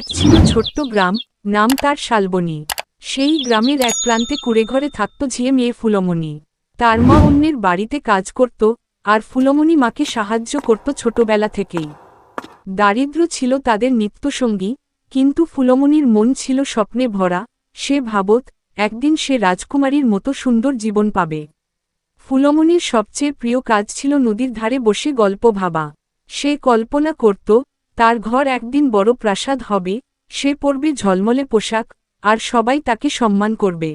ছিল ছোট্ট গ্রাম, নাম তার শালবনী। সেই গ্রামের এক প্রান্তে কুঁড়েঘরে থাকত ঝিয়ে মেয়ে ফুলমণি। তার মা অন্যের বাড়িতে কাজ করত, আর ফুলমণি মাকে সাহায্য করত ছোটবেলা থেকেই। দারিদ্র্য ছিল তাদের নিত্যসঙ্গী, কিন্তু ফুলমণির মন ছিল স্বপ্নে ভরা। সে ভাবত, একদিন সে রাজকুমারীর মতো সুন্দর জীবন পাবে। ফুলমণির সবচেয়ে প্রিয় কাজ ছিল নদীর ধারে বসে গল্প ভাবা। সে কল্পনা করত, তার ঘর একদিন বড় প্রাসাদ হবে, সে পরবে ঝলমলে পোশাক, আর সবাই তাকে সম্মান করবে।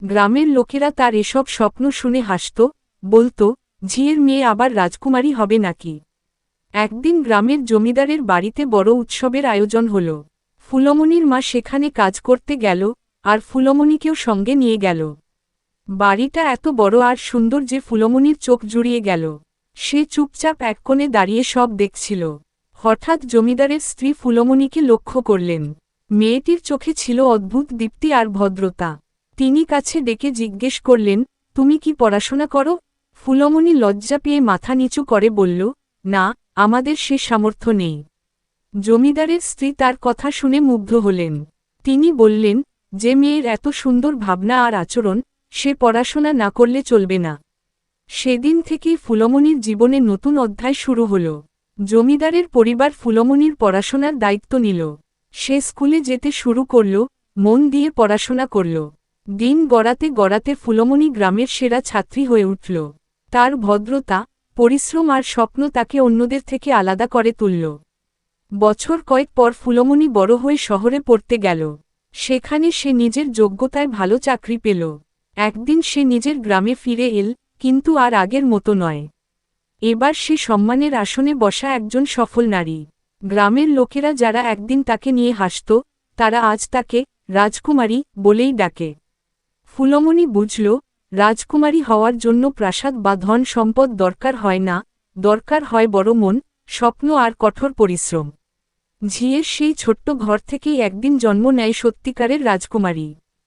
গ্রামের লোকেরা তার এসব স্বপ্ন শুনে হাসত, বলত, ঝিয়ের মেয়ে আবার রাজকুমারী হবে নাকি। একদিন গ্রামের জমিদারের বাড়িতে বড় উৎসবের আয়োজন হল। ফুলমণির মা সেখানে কাজ করতে গেল, আর ফুলমণিকেও সঙ্গে নিয়ে গেল। বাড়িটা এত বড় আর সুন্দর যে ফুলমণির চোখ জুড়িয়ে গেল। সে চুপচাপ এক কোণে দাঁড়িয়ে সব দেখছিল। হঠাৎ জমিদারের স্ত্রী ফুলমণিকে লক্ষ্য করলেন। মেয়েটির চোখে ছিল অদ্ভুত দীপ্তি আর ভদ্রতা। তিনি কাছে ডেকে জিজ্ঞেস করলেন, তুমি কি পড়াশোনা করো? ফুলমণি লজ্জা পেয়ে মাথা নিচু করে বলল, না, আমাদের সে সামর্থ্য নেই। জমিদারের স্ত্রী তার কথা শুনে মুগ্ধ হলেন। তিনি বললেন, যে মেয়ের এত সুন্দর ভাবনা আর আচরণ, সে পড়াশোনা না করলে চলবে না। সেদিন থেকেই ফুলমণির জীবনে নতুন অধ্যায় শুরু হল। জমিদারের পরিবার ফুলমণির পড়াশোনার দায়িত্ব নিল। সে স্কুলে যেতে শুরু করল, মন দিয়ে পড়াশোনা করল। দিন গড়াতে গড়াতে ফুলমণি গ্রামের সেরা ছাত্রী হয়ে উঠল। তার ভদ্রতা, পরিশ্রম আর স্বপ্ন তাকে অন্যদের থেকে আলাদা করে তুলল। বছর কয়েক পর ফুলমণি বড় হয়ে শহরে পড়তে গেল। সেখানে সে নিজের যোগ্যতায় ভালো চাকরি পেল। একদিন সে নিজের গ্রামে ফিরে এল, কিন্তু আর আগের মতো নয়। এবার সে সম্মানের আসনে বসা একজন সফল নারী। গ্রামের লোকেরা যারা একদিন তাকে নিয়ে হাসত, তারা আজ তাকে রাজকুমারী বলেই ডাকে। ফুলমণি বুঝল, রাজকুমারী হওয়ার জন্য প্রাসাদ বা ধন সম্পদ দরকার হয় না, দরকার হয় বড় মন, স্বপ্ন আর কঠোর পরিশ্রম। ঝিয়ের সেই ছোট্ট ঘর থেকেই একদিন জন্ম নেয় সত্যিকারের রাজকুমারী।